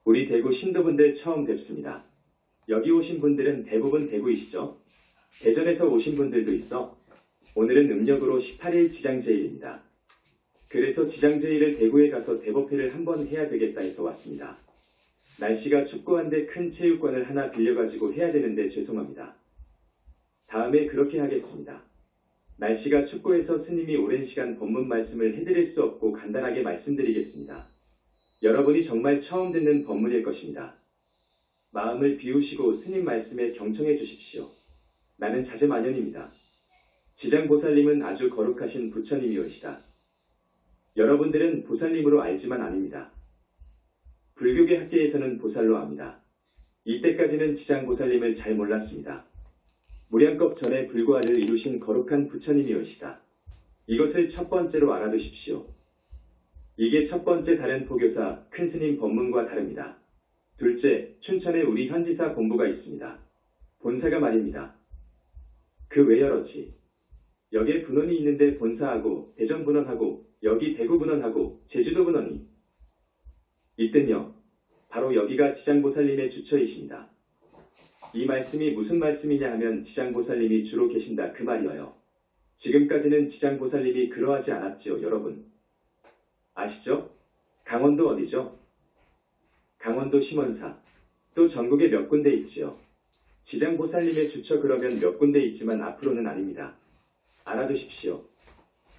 우리 대구 신도분들 처음 뵙습니다. 여기 오신 분들은 대부분 대구이시죠? 대전에서 오신 분들도 있어. 오늘은 음력으로 18일 지장제일입니다. 그래서 지장제일을 대구에 가서 대법회를 한번 해야 되겠다 해서 왔습니다. 날씨가 춥고 한데 큰 체육관을 하나 빌려가지고 해야 되는데 죄송합니다. 다음에 그렇게 하겠습니다. 날씨가 춥고 해서 스님이 오랜 시간 법문 말씀을 해드릴 수 없고 간단하게 말씀드리겠습니다. 여러분이 정말 처음 듣는 법문일 것입니다. 마음을 비우시고 스님 말씀에 경청해 주십시오. 나는 자제만연입니다. 지장보살님은 아주 거룩하신 부처님이오시다. 여러분들은 보살님으로 알지만 아닙니다. 불교계 학계에서는 보살로 압니다. 이때까지는 지장보살님을 잘 몰랐습니다. 무량겁 전에 불과를 이루신 거룩한 부처님이오시다. 이것을 첫 번째로 알아두십시오. 이게 첫 번째 다른 포교사 큰 스님 법문과 다릅니다. 둘째, 춘천에 우리 현지사 본부가 있습니다. 본사가 말입니다. 그 외 여러지. 여기에 분원이 있는데 본사하고 대전 분원하고 여기 대구 분원하고 제주도 분원이 있더니요. 바로 여기가 지장보살님의 주처이십니다. 이 말씀이 무슨 말씀이냐 하면 지장보살님이 주로 계신다 그 말이어요. 지금까지는 지장보살님이 그러하지 않았지요, 여러분. 아시죠? 강원도 어디죠? 강원도 심원사. 또 전국에 몇 군데 있지요. 지장보살님의 주처 그러면 몇 군데 있지만 앞으로는 아닙니다. 알아두십시오.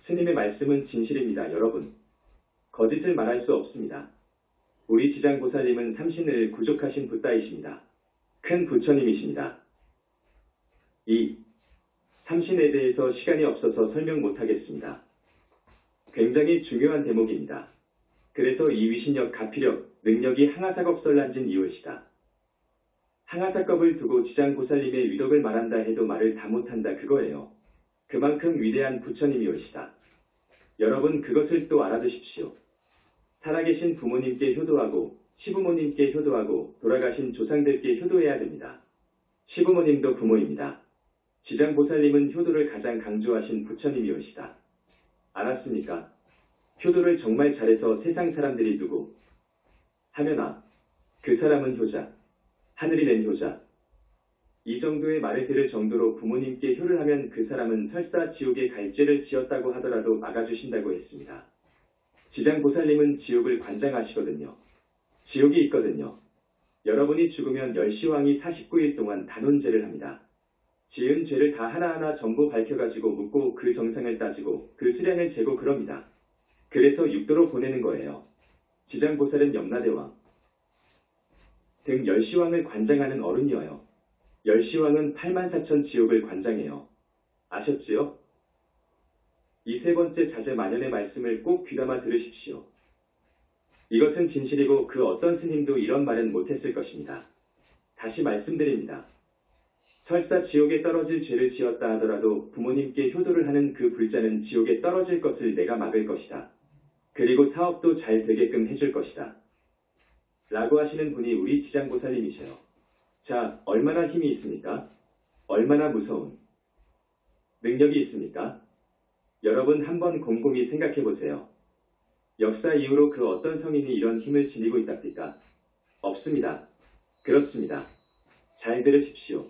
스님의 말씀은 진실입니다, 여러분. 거짓을 말할 수 없습니다. 우리 지장보살님은 삼신을 구족하신 붓다이십니다. 큰 부처님이십니다. 이 삼신에 대해서 시간이 없어서 설명 못하겠습니다. 굉장히 중요한 대목입니다. 그래서 이 위신력, 가피력, 능력이 항아사겁설란진 이올시다. 항아사겁을 두고 지장보살님의 위덕을 말한다 해도 말을 다 못한다 그거예요. 그만큼 위대한 부처님이올시다. 여러분 그것을 또 알아두십시오. 살아계신 부모님께 효도하고 시부모님께 효도하고 돌아가신 조상들께 효도해야 됩니다. 시부모님도 부모입니다. 지장보살님은 효도를 가장 강조하신 부처님이올시다. 알았습니까? 효도를 정말 잘해서 세상 사람들이 누구 하면아 그 사람은 효자, 하늘이 낸 효자. 이 정도의 말을 들을 정도로 부모님께 효를 하면 그 사람은 설사 지옥에 갈 죄를 지었다고 하더라도 막아주신다고 했습니다. 지장보살님은 지옥을 관장하시거든요. 지옥이 있거든요. 여러분이 죽으면 열시왕이 49일 동안 단원죄를 합니다. 지은 죄를 다 하나하나 전부 밝혀가지고 묻고 그 정상을 따지고 그 수량을 재고 그럽니다. 그래서 육도로 보내는 거예요. 지장보살은 염라대왕 등 열시왕을 관장하는 어른이어요. 열시왕은 84,000 지옥을 관장해요. 아셨지요? 이 세 번째 자제만연의 말씀을 꼭 귀담아 들으십시오. 이것은 진실이고 그 어떤 스님도 이런 말은 못했을 것입니다. 다시 말씀드립니다. 설사 지옥에 떨어질 죄를 지었다 하더라도 부모님께 효도를 하는 그 불자는 지옥에 떨어질 것을 내가 막을 것이다. 그리고 사업도 잘 되게끔 해줄 것이다. 라고 하시는 분이 우리 지장보살님이셔요. 자, 얼마나 힘이 있습니까? 얼마나 무서운 능력이 있습니까? 여러분 한번 곰곰이 생각해보세요. 역사 이후로 그 어떤 성인이 이런 힘을 지니고 있답니까? 없습니다. 그렇습니다. 잘 들으십시오.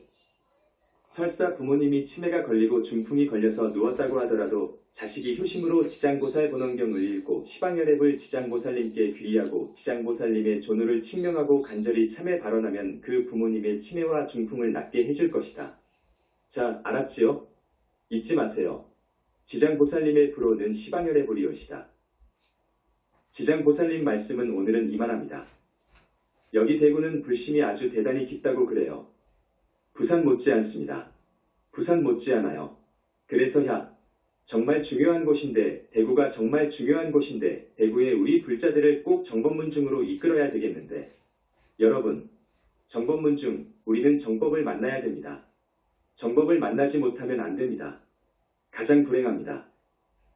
설사 부모님이 치매가 걸리고 중풍이 걸려서 누웠다고 하더라도 자식이 효심으로 지장보살 본원경을 읽고 시방연회불 지장보살님께 귀의하고 지장보살님의 존우를 칭명하고 간절히 참회 발언하면 그 부모님의 치매와 중풍을 낫게 해줄 것이다. 자, 알았지요? 잊지 마세요. 지장보살님의 불호는 시방연회불이오시다. 지장보살님 말씀은 오늘은 이만합니다. 여기 대구는 불심이 아주 대단히 깊다고 그래요. 부산 못지않습니다. 부산 못지않아요. 그래서 정말 중요한 곳인데 대구가 정말 중요한 곳인데 대구에 우리 불자들을 꼭 정법문중으로 이끌어야 되겠는데 여러분 정법문중 우리는 정법을 만나야 됩니다. 정법을 만나지 못하면 안 됩니다. 가장 불행합니다.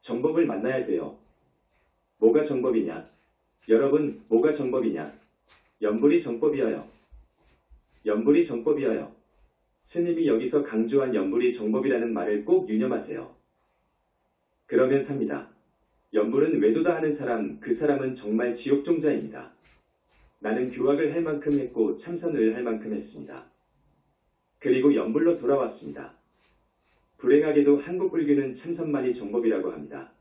정법을 만나야 돼요. 뭐가 정법이냐? 여러분 뭐가 정법이냐? 연불이 정법이어요. 연불이 정법이어요. 스님이 여기서 강조한 연불이 정법이라는 말을 꼭 유념하세요. 그러면 삽니다. 연불은 외도다 하는 사람, 그 사람은 정말 지옥종자입니다. 나는 교학을 할 만큼 했고 참선을 할 만큼 했습니다. 그리고 연불로 돌아왔습니다. 불행하게도 한국 불교는 참선만이 정법이라고 합니다.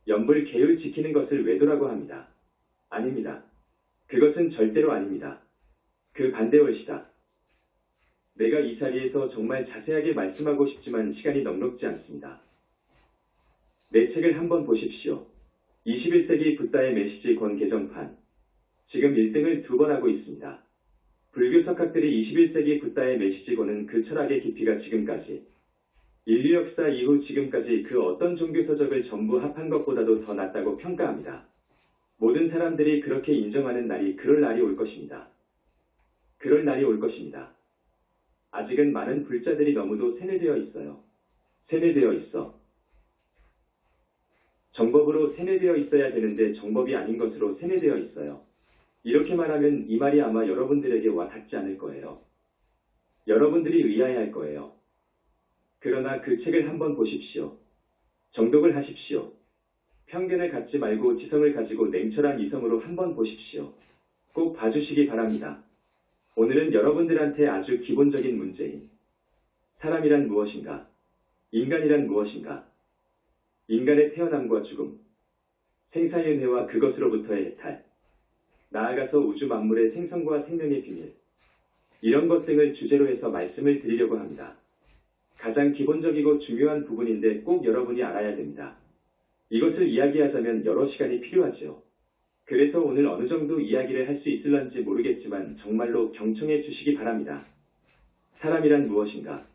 연불 계율 지키는 것을 외도라고 합니다. 아닙니다. 그것은 절대로 아닙니다. 그 반대 옳시다. 내가 이 자리에서 정말 자세하게 말씀하고 싶지만 시간이 넉넉지 않습니다. 내 책을 한번 보십시오. 21세기 붓다의 메시지 권 개정판. 지금 1등을 2번 하고 있습니다. 불교 석학들이 21세기 붓다의 메시지 권은 그 철학의 깊이가 지금까지 인류 역사 이후 지금까지 그 어떤 종교 서적을 전부 합한 것보다도 더 낫다고 평가합니다. 모든 사람들이 그렇게 인정하는 날이 그럴 날이 올 것입니다. 그럴 날이 올 것입니다. 아직은 많은 불자들이 너무도 세뇌되어 있어요. 세뇌되어 있어. 정법으로 세뇌되어 있어야 되는데 정법이 아닌 것으로 세뇌되어 있어요. 이렇게 말하면 이 말이 아마 여러분들에게 와 닿지 않을 거예요. 여러분들이 의아해할 거예요. 그러나 그 책을 한번 보십시오. 정독을 하십시오. 편견을 갖지 말고 지성을 가지고 냉철한 이성으로 한번 보십시오. 꼭 봐주시기 바랍니다. 오늘은 여러분들한테 아주 기본적인 문제인 사람이란 무엇인가? 인간이란 무엇인가? 인간의 태어남과 죽음, 생사윤회와 그것으로부터의 해탈, 나아가서 우주 만물의 생성과 생명의 비밀, 이런 것 등을 주제로 해서 말씀을 드리려고 합니다. 가장 기본적이고 중요한 부분인데 꼭 여러분이 알아야 됩니다. 이것을 이야기하자면 여러 시간이 필요하죠. 그래서 오늘 어느 정도 이야기를 할 수 있을런지 모르겠지만 정말로 경청해 주시기 바랍니다. 사람이란 무엇인가?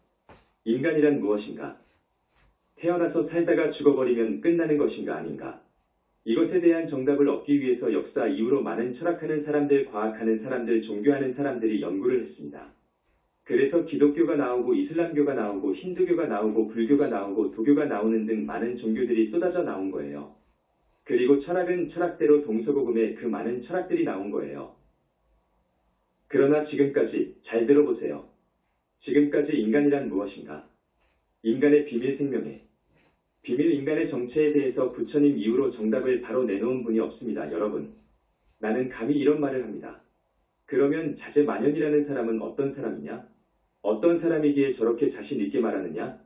인간이란 무엇인가? 태어나서 살다가 죽어버리면 끝나는 것인가 아닌가? 이것에 대한 정답을 얻기 위해서 역사 이후로 많은 철학하는 사람들, 과학하는 사람들, 종교하는 사람들이 연구를 했습니다. 그래서 기독교가 나오고 이슬람교가 나오고 힌두교가 나오고 불교가 나오고 도교가 나오는 등 많은 종교들이 쏟아져 나온 거예요. 그리고 철학은 철학대로 동서고금의 그 많은 철학들이 나온 거예요. 그러나 지금까지 잘 들어보세요. 지금까지 인간이란 무엇인가? 인간의 비밀 생명에 비밀 인간의 정체에 대해서 부처님 이후로 정답을 바로 내놓은 분이 없습니다. 여러분, 나는 감히 이런 말을 합니다. 그러면 자제만연이라는 사람은 어떤 사람이냐? 어떤 사람이기에 저렇게 자신 있게 말하느냐?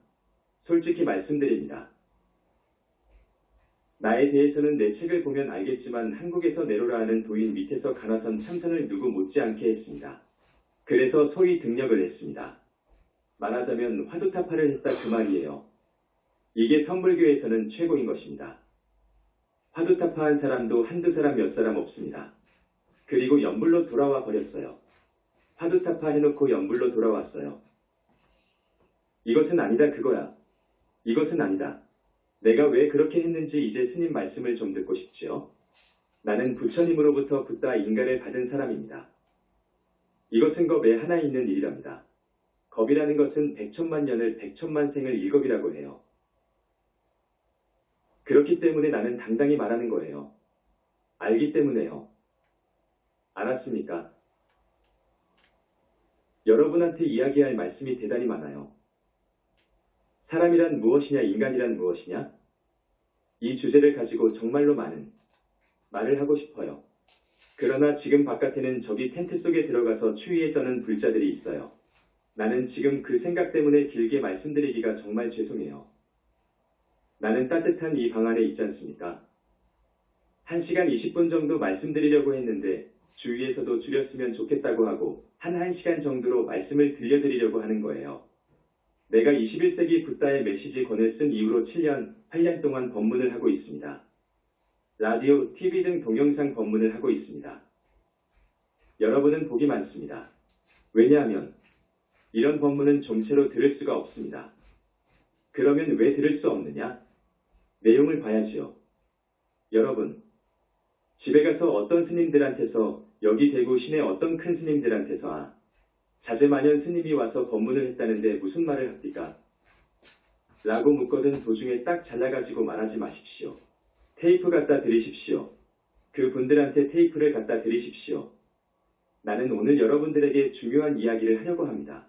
솔직히 말씀드립니다. 나에 대해서는 내 책을 보면 알겠지만 한국에서 내로라 하는 도인 밑에서 가나선 참선을 누구 못지않게 했습니다. 그래서 소위 등력을 했습니다. 말하자면 화두타파를 했다 그 말이에요. 이게 선불교에서는 최고인 것입니다. 화두타파한 사람도 한두 사람 몇 사람 없습니다. 그리고 연불로 돌아와 버렸어요. 화두타파 해놓고 연불로 돌아왔어요. 이것은 아니다 그거야. 이것은 아니다. 내가 왜 그렇게 했는지 이제 스님 말씀을 좀 듣고 싶지요. 나는 부처님으로부터 붓다 인간을 받은 사람입니다. 이것은 겁에 하나 있는 일이랍니다. 겁이라는 것은 100천만 년을 100천만 생을 일겁이라고 해요. 그렇기 때문에 나는 당당히 말하는 거예요. 알기 때문에요. 알았습니까? 여러분한테 이야기할 말씀이 대단히 많아요. 사람이란 무엇이냐, 인간이란 무엇이냐? 이 주제를 가지고 정말로 많은 말을 하고 싶어요. 그러나 지금 바깥에는 저기 텐트 속에 들어가서 추위에 떠는 불자들이 있어요. 나는 지금 그 생각 때문에 길게 말씀드리기가 정말 죄송해요. 나는 따뜻한 이 방 안에 있지 않습니까? 1시간 20분 정도 말씀드리려고 했는데 주위에서도 줄였으면 좋겠다고 하고 한 1시간 정도로 말씀을 들려드리려고 하는 거예요. 내가 21세기 붓다의 메시지 권을 쓴 이후로 7년, 8년 동안 법문을 하고 있습니다. 라디오, TV 등 동영상 법문을 하고 있습니다. 여러분은 복이 많습니다. 왜냐하면 이런 법문은 좀채로 들을 수가 없습니다. 그러면 왜 들을 수 없느냐? 내용을 봐야지요. 여러분, 집에 가서 어떤 스님들한테서 여기 대구 시내 어떤 큰 스님들한테서 자제만연 스님이 와서 법문을 했다는데 무슨 말을 합니까? 라고 묻거든 도중에 딱 잘라가지고 말하지 마십시오. 테이프 갖다 드리십시오. 그 분들한테 테이프를 갖다 드리십시오. 나는 오늘 여러분들에게 중요한 이야기를 하려고 합니다.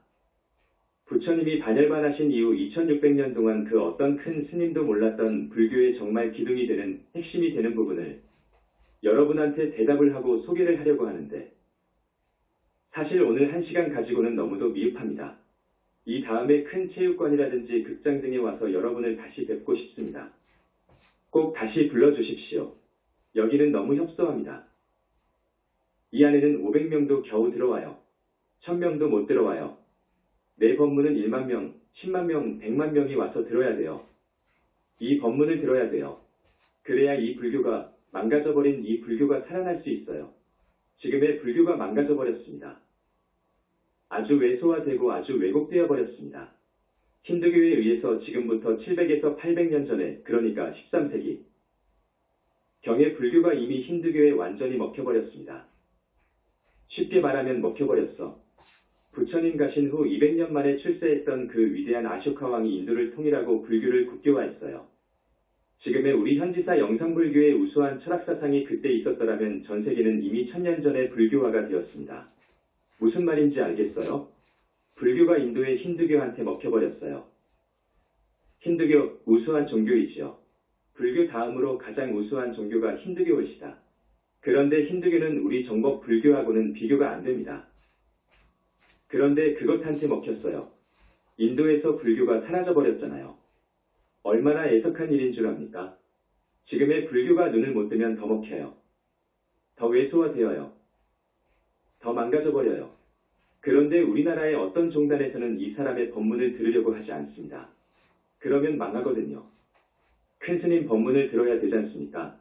부처님이 반열반하신 이후 2600년 동안 그 어떤 큰 스님도 몰랐던 불교의 정말 기둥이 되는 핵심이 되는 부분을 여러분한테 대답을 하고 소개를 하려고 하는데 사실 오늘 1시간 가지고는 너무도 미흡합니다. 이 다음에 큰 체육관이라든지 극장 등에 와서 여러분을 다시 뵙고 싶습니다. 꼭 다시 불러주십시오. 여기는 너무 협소합니다. 이 안에는 500명도 겨우 들어와요. 1000명도 못 들어와요. 내 법문은 1만 명, 10만 명, 100만 명이 와서 들어야 돼요. 이 법문을 들어야 돼요. 그래야 이 불교가 망가져버린 이 불교가 살아날 수 있어요. 지금의 불교가 망가져버렸습니다. 아주 왜소화되고 아주 왜곡되어 버렸습니다. 힌두교에 의해서 지금부터 700에서 800년 전에, 그러니까 13세기 경의 불교가 이미 힌두교에 완전히 먹혀버렸습니다. 쉽게 말하면 먹혀버렸어. 부처님 가신 후 200년 만에 출세했던 그 위대한 아쇼카 왕이 인도를 통일하고 불교를 국교화했어요. 지금의 우리 현지사 영상불교의 우수한 철학사상이 그때 있었더라면 전 세계는 이미 1000년 전에 불교화가 되었습니다. 무슨 말인지 알겠어요? 불교가 인도의 힌두교한테 먹혀버렸어요. 힌두교, 우수한 종교이지요. 불교 다음으로 가장 우수한 종교가 힌두교이시다. 그런데 힌두교는 우리 정법 불교하고는 비교가 안 됩니다. 그런데 그것한테 먹혔어요. 인도에서 불교가 사라져버렸잖아요. 얼마나 애석한 일인 줄 압니까? 지금의 불교가 눈을 못 뜨면 더 먹혀요. 더 왜소화되어요. 더 망가져버려요. 그런데 우리나라의 어떤 종단에서는 이 사람의 법문을 들으려고 하지 않습니다. 그러면 망하거든요. 큰 스님 법문을 들어야 되지 않습니까?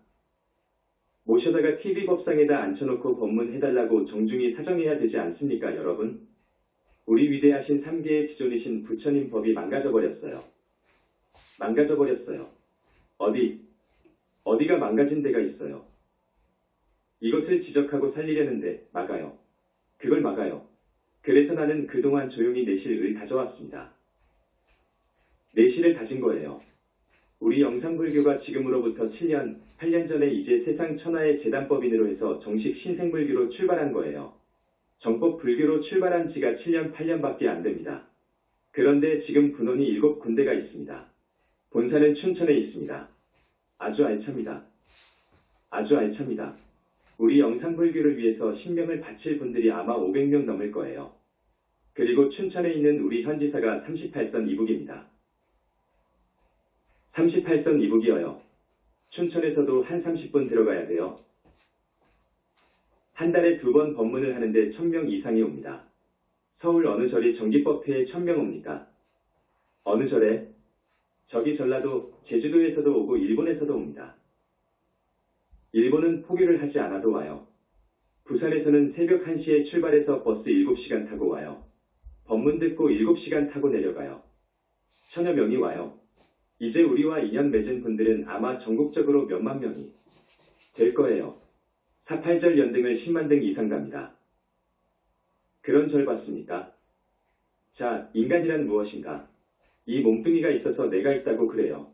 모셔다가 TV 법상에다 앉혀놓고 법문해달라고 정중히 사정해야 되지 않습니까, 여러분? 우리 위대하신 3계의 지존이신 부처님 법이 망가져버렸어요. 망가져버렸어요. 어디가 망가진 데가 있어요. 이것을 지적하고 살리려는데 막아요. 그걸 막아요. 그래서 나는 그동안 조용히 내실을 다져왔습니다. 내실을 다진 거예요. 우리 영상불교가 지금으로부터 7년, 8년 전에 이제 세상 천하의 재단법인으로 해서 정식 신생불교로 출발한 거예요. 정법 불교로 출발한 지가 7년, 8년밖에 안 됩니다. 그런데 지금 분원이 7군데가 있습니다. 본사는 춘천에 있습니다. 아주 알찹니다. 아주 알찹니다. 우리 영상불교를 위해서 신명을 바칠 분들이 아마 500명 넘을 거예요. 그리고 춘천에 있는 우리 현지사가 38선 이북입니다. 38선 이북이어요. 춘천에서도 한 30분 들어가야 돼요. 한 달에 2번 법문을 하는데 1000명 이상이 옵니다. 서울 어느 절이 정기법회에 1000명 옵니까? 어느 절에? 저기 전라도, 제주도에서도 오고 일본에서도 옵니다. 일본은 포교를 하지 않아도 와요. 부산에서는 새벽 1시에 출발해서 버스 7시간 타고 와요. 법문 듣고 7시간 타고 내려가요. 1000여 명이 와요. 이제 우리와 인연 맺은 분들은 아마 전국적으로 몇만 명이 될 거예요. 4.8절 연등을 10만 등 이상 갑니다. 그런 절 봤습니까? 자, 인간이란 무엇인가? 이 몸뚱이가 있어서 내가 있다고 그래요.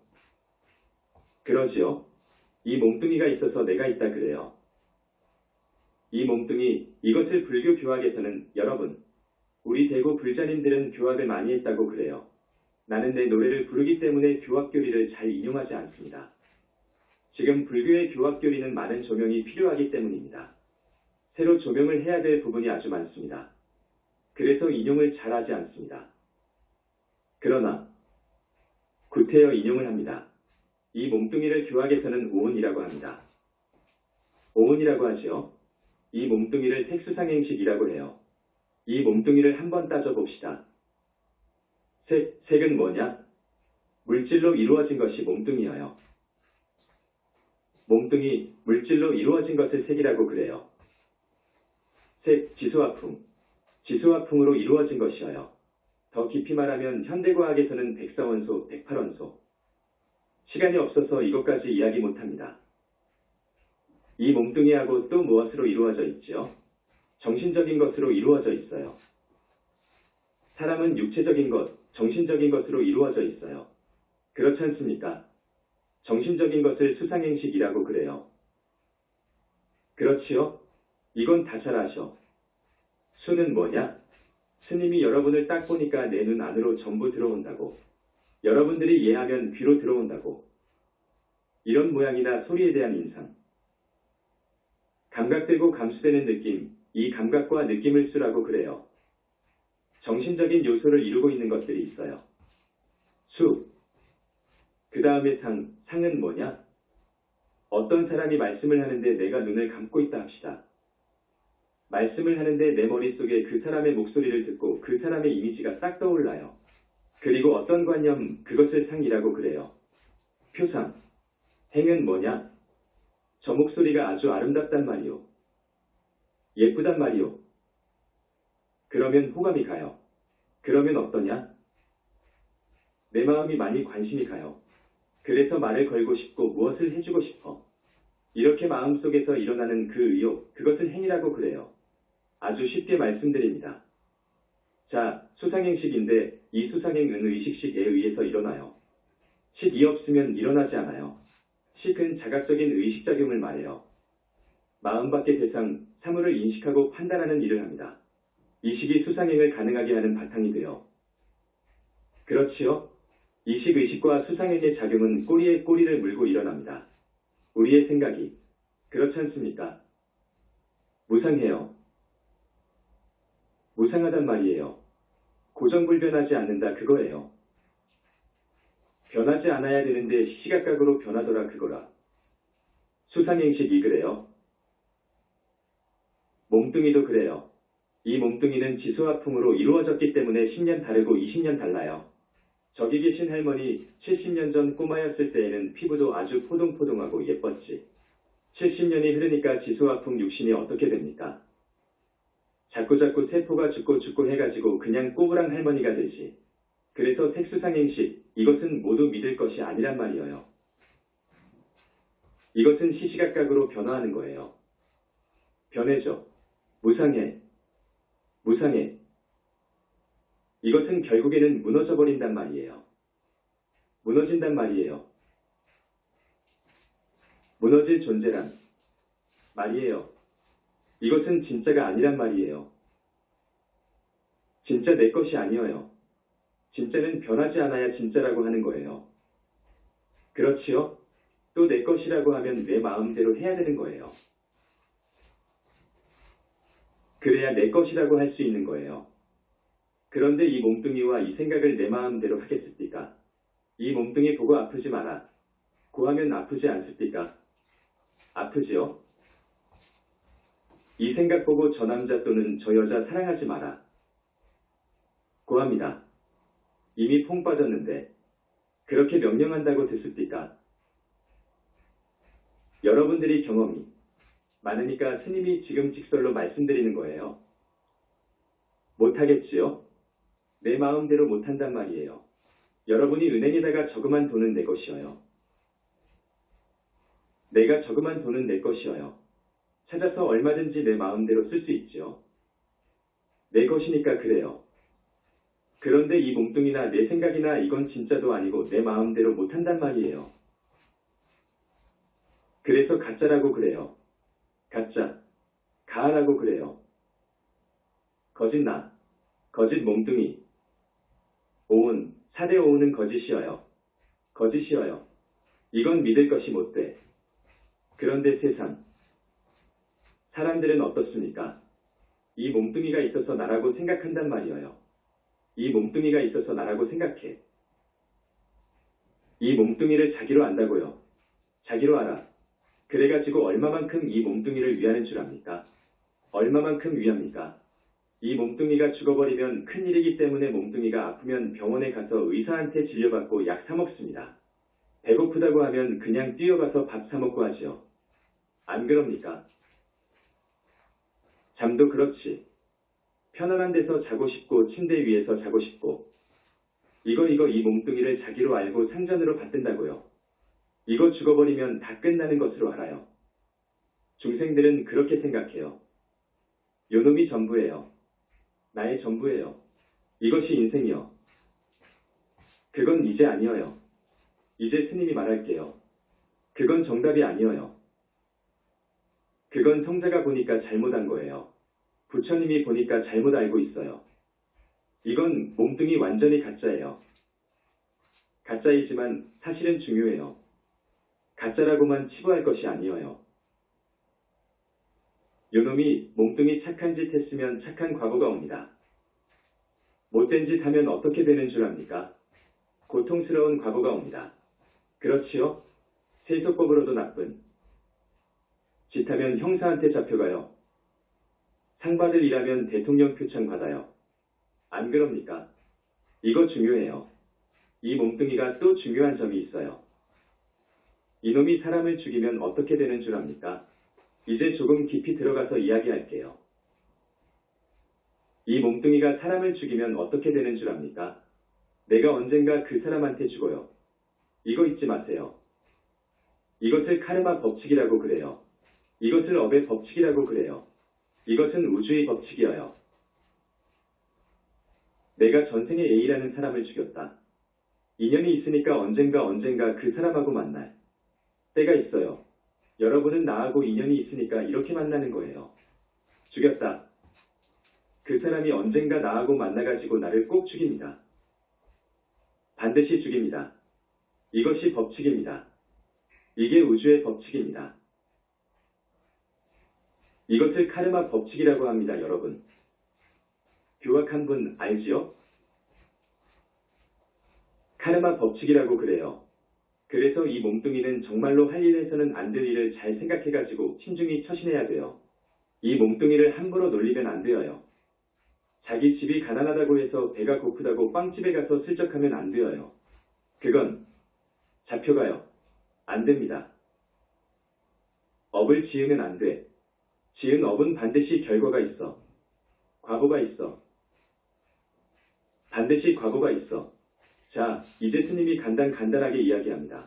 그러지요? 이 몸뚱이가 있어서 내가 있다 그래요. 이 몸뚱이, 이것을 불교 교학에서는 여러분, 우리 대구 불자님들은 교학을 많이 했다고 그래요. 나는 내 노래를 부르기 때문에 교학교리를 잘 인용하지 않습니다. 지금 불교의 교학교리는 많은 조명이 필요하기 때문입니다. 새로 조명을 해야 될 부분이 아주 많습니다. 그래서 인용을 잘 하지 않습니다. 그러나 구태여 인용을 합니다. 이 몸뚱이를 교학에서는 오은이라고 합니다. 오은이라고 하지요. 이 몸뚱이를 색수상행식이라고 해요. 이 몸뚱이를 한번 따져봅시다. 색은 뭐냐? 물질로 이루어진 것이 몸뚱이여요. 몸뚱이, 물질로 이루어진 것을 색이라고 그래요. 색, 지수화풍, 지수화풍으로 이루어진 것이어요. 더 깊이 말하면 현대과학에서는 백사원소, 108원소. 시간이 없어서 이것까지 이야기 못합니다. 이 몸뚱이하고 또 무엇으로 이루어져 있지요? 정신적인 것으로 이루어져 있어요. 사람은 육체적인 것, 정신적인 것으로 이루어져 있어요. 그렇지 않습니까? 정신적인 것을 수상행식이라고 그래요. 그렇지요? 이건 다 잘 아셔. 수는 뭐냐? 스님이 여러분을 딱 보니까 내 눈 안으로 전부 들어온다고. 여러분들이 이해하면 귀로 들어온다고. 이런 모양이나 소리에 대한 인상. 감각되고 감수되는 느낌, 이 감각과 느낌을 수라고 그래요. 정신적인 요소를 이루고 있는 것들이 있어요. 수. 그 다음에 상, 상은 뭐냐? 어떤 사람이 말씀을 하는데 내가 눈을 감고 있다 합시다. 말씀을 하는데 내 머릿속에 그 사람의 목소리를 듣고 그 사람의 이미지가 싹 떠올라요. 그리고 어떤 관념, 그것을 상이라고 그래요. 표상. 행은 뭐냐? 저 목소리가 아주 아름답단 말이오. 예쁘단 말이오. 그러면 호감이 가요. 그러면 어떠냐? 내 마음이 많이 관심이 가요. 그래서 말을 걸고 싶고 무엇을 해주고 싶어. 이렇게 마음속에서 일어나는 그 의욕, 그것을 행이라고 그래요. 아주 쉽게 말씀드립니다. 자, 수상행식인데 이 수상행은 의식식에 의해서 일어나요. 식이 없으면 일어나지 않아요. 식은 자각적인 의식작용을 말해요. 마음 밖의 대상, 사물을 인식하고 판단하는 일을 합니다. 이 식이 수상행을 가능하게 하는 바탕이 돼요. 그렇지요? 이식 의식과 수상행의 작용은 꼬리에 꼬리를 물고 일어납니다. 우리의 생각이. 그렇지 않습니까? 무상해요. 무상하단 말이에요. 고정불변하지 않는다 그거예요. 변하지 않아야 되는데 시각각으로 변하더라 그거라. 수상행식이 그래요. 몸뚱이도 그래요. 이 몸뚱이는 지수화풍으로 이루어졌기 때문에 10년 다르고 20년 달라요. 저기 계신 할머니 70년 전 꼬마였을 때에는 피부도 아주 포동포동하고 예뻤지. 70년이 흐르니까 지수화풍 육신이 어떻게 됩니까? 자꾸자꾸 세포가 죽고 해가지고 그냥 꼬부랑 할머니가 되지. 그래서 색수상행식, 이것은 모두 믿을 것이 아니란 말이에요. 이것은 시시각각으로 변화하는 거예요. 변해져. 무상해. 무상해. 이것은 결국에는 무너져버린단 말이에요. 무너진단 말이에요. 무너질 존재란 말이에요. 이것은 진짜가 아니란 말이에요. 진짜 내 것이 아니어요. 진짜는 변하지 않아야 진짜라고 하는 거예요. 그렇지요? 또 내 것이라고 하면 내 마음대로 해야 되는 거예요. 그래야 내 것이라고 할 수 있는 거예요. 그런데 이 몸뚱이와 이 생각을 내 마음대로 하겠습니까? 이 몸뚱이 보고 아프지 마라. 고하면 아프지 않습니까? 아프지요? 이 생각 보고 저 남자 또는 저 여자 사랑하지 마라. 고합니다. 이미 퐁 빠졌는데 그렇게 명령한다고 듣습니까? 여러분들이 경험이 많으니까 스님이 지금 직설로 말씀드리는 거예요. 못하겠지요? 내 마음대로 못한단 말이에요. 여러분이 은행에다가 저금한 돈은 내 것이어요. 내가 저금한 돈은 내 것이어요. 찾아서 얼마든지 내 마음대로 쓸 수 있지요. 내 것이니까 그래요. 그런데 이 몸뚱이나 내 생각이나 이건 진짜도 아니고 내 마음대로 못한단 말이에요. 그래서 가짜라고 그래요. 가짜. 가하라고 그래요. 거짓 나. 거짓 몸뚱이. 오은. 4대 오은은 거짓이어요. 거짓이어요. 이건 믿을 것이 못 돼. 그런데 세상. 사람들은 어떻습니까? 이 몸뚱이가 있어서 나라고 생각한단 말이에요. 이 몸뚱이가 있어서 나라고 생각해. 이 몸뚱이를 자기로 안다고요. 자기로 알아. 그래가지고 얼마만큼 이 몸뚱이를 위하는 줄 압니까? 얼마만큼 위합니까? 이 몸뚱이가 죽어버리면 큰일이기 때문에 몸뚱이가 아프면 병원에 가서 의사한테 진료받고 약 사 먹습니다. 배고프다고 하면 그냥 뛰어가서 밥 사 먹고 하지요. 안 그럽니까? 잠도 그렇지. 편안한 데서 자고 싶고 침대 위에서 자고 싶고 이거 이 몸뚱이를 자기로 알고 상전으로 받든다고요. 이거 죽어버리면 다 끝나는 것으로 알아요. 중생들은 그렇게 생각해요. 요놈이 전부예요. 나의 전부예요. 이것이 인생이요. 그건 이제 아니어요. 이제 스님이 말할게요. 그건 정답이 아니어요. 그건 성자가 보니까 잘못한 거예요. 부처님이 보니까 잘못 알고 있어요. 이건 몸뚱이 완전히 가짜예요. 가짜이지만 사실은 중요해요. 가짜라고만 치부할 것이 아니어요. 요놈이 몸뚱이 착한 짓 했으면 착한 과보가 옵니다. 못된 짓 하면 어떻게 되는 줄 압니까? 고통스러운 과보가 옵니다. 그렇지요? 세속법으로도 나쁜 짓하면 형사한테 잡혀가요. 상 받을 일하면 대통령 표창 받아요. 안 그럽니까? 이거 중요해요. 이 몸뚱이가 또 중요한 점이 있어요. 이놈이 사람을 죽이면 어떻게 되는 줄 압니까? 이제 조금 깊이 들어가서 이야기할게요. 이 몸뚱이가 사람을 죽이면 어떻게 되는 줄 압니까? 내가 언젠가 그 사람한테 죽어요. 이거 잊지 마세요. 이것을 카르마 법칙이라고 그래요. 이것을 업의 법칙이라고 그래요. 이것은 우주의 법칙이어요. 내가 전생에 A라는 사람을 죽였다. 인연이 있으니까 언젠가 그 사람하고 만날 때가 있어요. 여러분은 나하고 인연이 있으니까 이렇게 만나는 거예요. 죽였다. 그 사람이 언젠가 나하고 만나가지고 나를 꼭 죽입니다. 반드시 죽입니다. 이것이 법칙입니다. 이게 우주의 법칙입니다. 이것을 카르마 법칙이라고 합니다, 여러분. 교학한 분 알지요? 카르마 법칙이라고 그래요. 그래서 이 몸뚱이는 정말로 할 일 해서는 안 될 일을 잘 생각해가지고 신중히 처신해야 돼요. 이 몸뚱이를 함부로 놀리면 안 되어요. 자기 집이 가난하다고 해서 배가 고프다고 빵집에 가서 슬쩍하면 안 되어요. 그건 잡혀가요. 안 됩니다. 업을 지으면 안 돼. 지은 업은 반드시 결과가 있어. 과보가 있어. 반드시 과보가 있어. 자, 이제 스님이 간단하게 이야기합니다.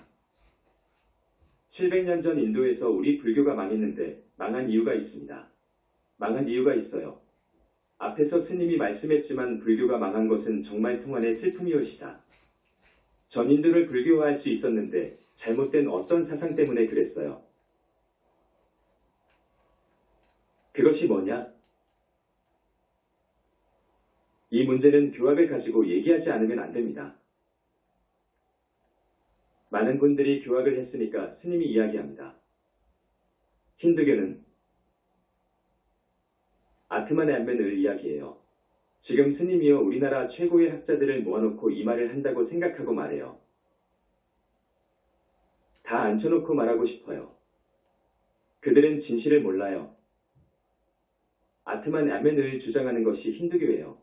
700년 전 인도에서 우리 불교가 망했는데 망한 이유가 있습니다. 망한 이유가 있어요. 앞에서 스님이 말씀했지만 불교가 망한 것은 정말 통한의 슬픔이올시다. 전 인도를 불교화할 수 있었는데 잘못된 어떤 사상 때문에 그랬어요. 그것이 뭐냐? 이 문제는 교학을 가지고 얘기하지 않으면 안 됩니다. 많은 분들이 교학을 했으니까 스님이 이야기합니다. 힌두교는 아트만의 안면을 이야기해요. 지금 스님이요 우리나라 최고의 학자들을 모아놓고 이 말을 한다고 생각하고 말해요. 다 앉혀놓고 말하고 싶어요. 그들은 진실을 몰라요. 아트만 안면을 주장하는 것이 힌두교예요.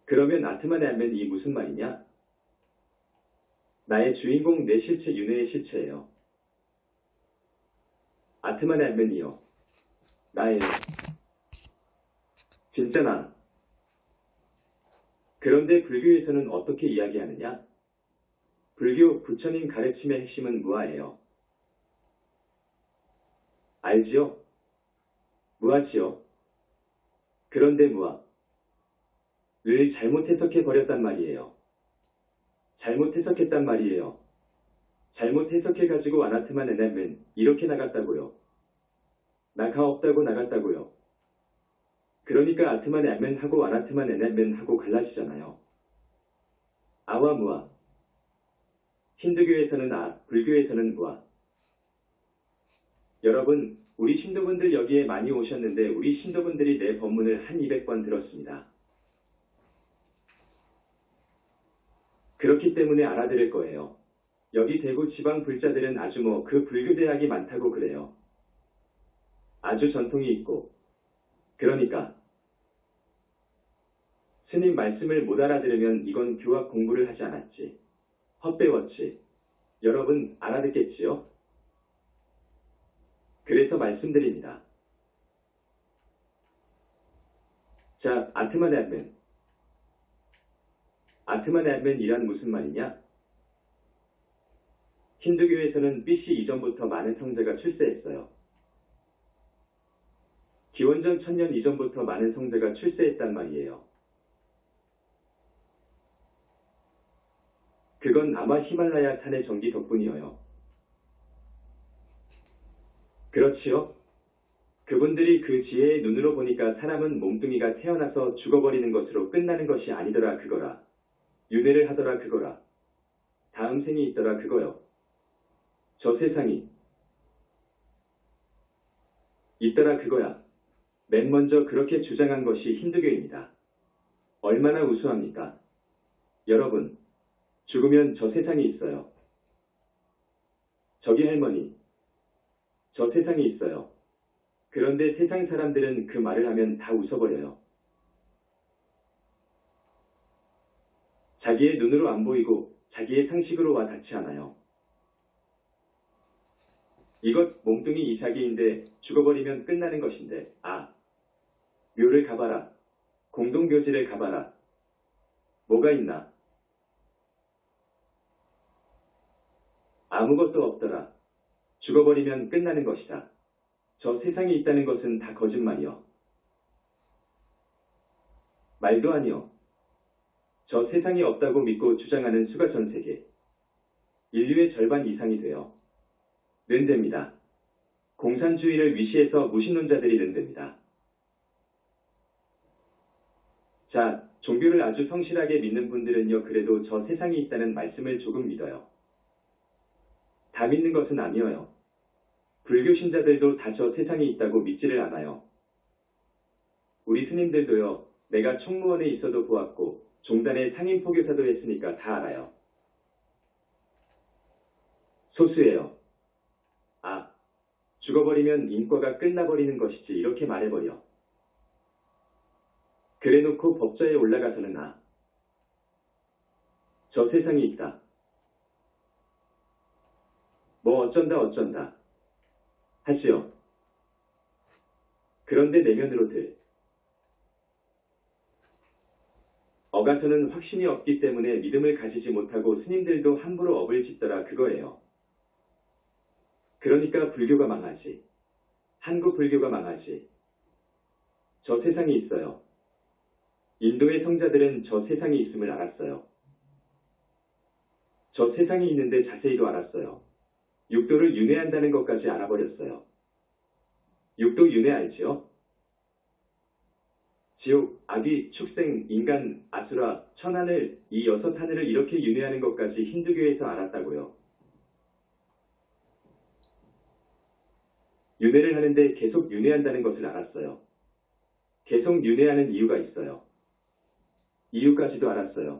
그러면 아트만의 안면이 무슨 말이냐? 나의 주인공 내 실체 윤회의 실체예요. 아트만의 안면이요. 나예요. 진짜 나. 그런데 불교에서는 어떻게 이야기하느냐? 불교 부처님 가르침의 핵심은 무아예요. 알지요? 무아지요. 그런데 무아. 를 잘못 해석해 버렸단 말이에요. 잘못 해석했단 말이에요. 잘못 해석해가지고 아나트만 에나면 이렇게 나갔다고요. 나가 없다고 나갔다고요. 그러니까 아트만 에나면하고 아나트만 에나면하고 갈라지잖아요. 아와 무아. 힌두교에서는 아, 불교에서는 무아. 여러분, 우리 신도분들 여기에 많이 오셨는데 우리 신도분들이 내 법문을 한 200번 들었습니다. 그렇기 때문에 알아들을 거예요. 여기 대구 지방 불자들은 아주 그 불교대학이 많다고 그래요. 아주 전통이 있고. 그러니까 스님 말씀을 못 알아들으면 이건 교학 공부를 하지 않았지. 헛배웠지. 여러분 알아듣겠지요? 그래서 말씀드립니다. 자, 아트만 앳맨. 아트만 앳맨이란 무슨 말이냐? 힌두교에서는 BC 이전부터 많은 성자가 출세했어요. 기원전 1000년 이전부터 많은 성자가 출세했단 말이에요. 그건 아마 히말라야 산의 전기 덕분이어요. 그렇지요? 그분들이 그 지혜의 눈으로 보니까 사람은 몸뚱이가 태어나서 죽어버리는 것으로 끝나는 것이 아니더라 그거라. 윤회를 하더라 그거라. 다음 생이 있더라 그거요. 저 세상이 있더라 그거야. 맨 먼저 그렇게 주장한 것이 힌두교입니다. 얼마나 우수합니까? 여러분, 죽으면 저 세상이 있어요. 저기 할머니, 저 세상이 있어요. 그런데 세상 사람들은 그 말을 하면 다 웃어버려요. 자기의 눈으로 안 보이고 자기의 상식으로 와 닿지 않아요. 이것 몽둥이 이삭이인데 죽어버리면 끝나는 것인데, 묘를 가봐라. 공동묘지를 가봐라. 뭐가 있나? 아무것도 없더라. 죽어버리면 끝나는 것이다. 저 세상에 있다는 것은 다 거짓말이요. 말도 아니요. 저 세상이 없다고 믿고 주장하는 수가 전 세계 인류의 절반 이상이 되어 는답니다. 공산주의를 위시해서 무신론자들이 는답니다. 자, 종교를 아주 성실하게 믿는 분들은요, 그래도 저 세상이 있다는 말씀을 조금 믿어요. 다 믿는 것은 아니어요. 불교 신자들도 다 저 세상이 있다고 믿지를 않아요. 우리 스님들도요, 내가 총무원에 있어도 보았고 종단의 상임 포교사도 했으니까 다 알아요. 소수예요. 죽어버리면 인과가 끝나버리는 것이지 이렇게 말해버려. 그래놓고 법좌에 올라가서는 저 세상이 있다. 뭐 어쩐다 하지요. 그런데 내면으로들 어가서는 확신이 없기 때문에 믿음을 가지지 못하고 스님들도 함부로 업을 짓더라 그거예요. 그러니까 불교가 망하지. 한국 불교가 망하지. 저 세상이 있어요. 인도의 성자들은 저 세상이 있음을 알았어요. 저 세상이 있는데 자세히도 알았어요. 육도를 윤회한다는 것까지 알아버렸어요. 육도 윤회 알지요? 지옥, 아귀, 축생, 인간, 아수라, 천하늘, 이 6하늘을 이렇게 윤회하는 것까지 힌두교에서 알았다고요. 윤회를 하는데 계속 윤회한다는 것을 알았어요. 계속 윤회하는 이유가 있어요. 이유까지도 알았어요.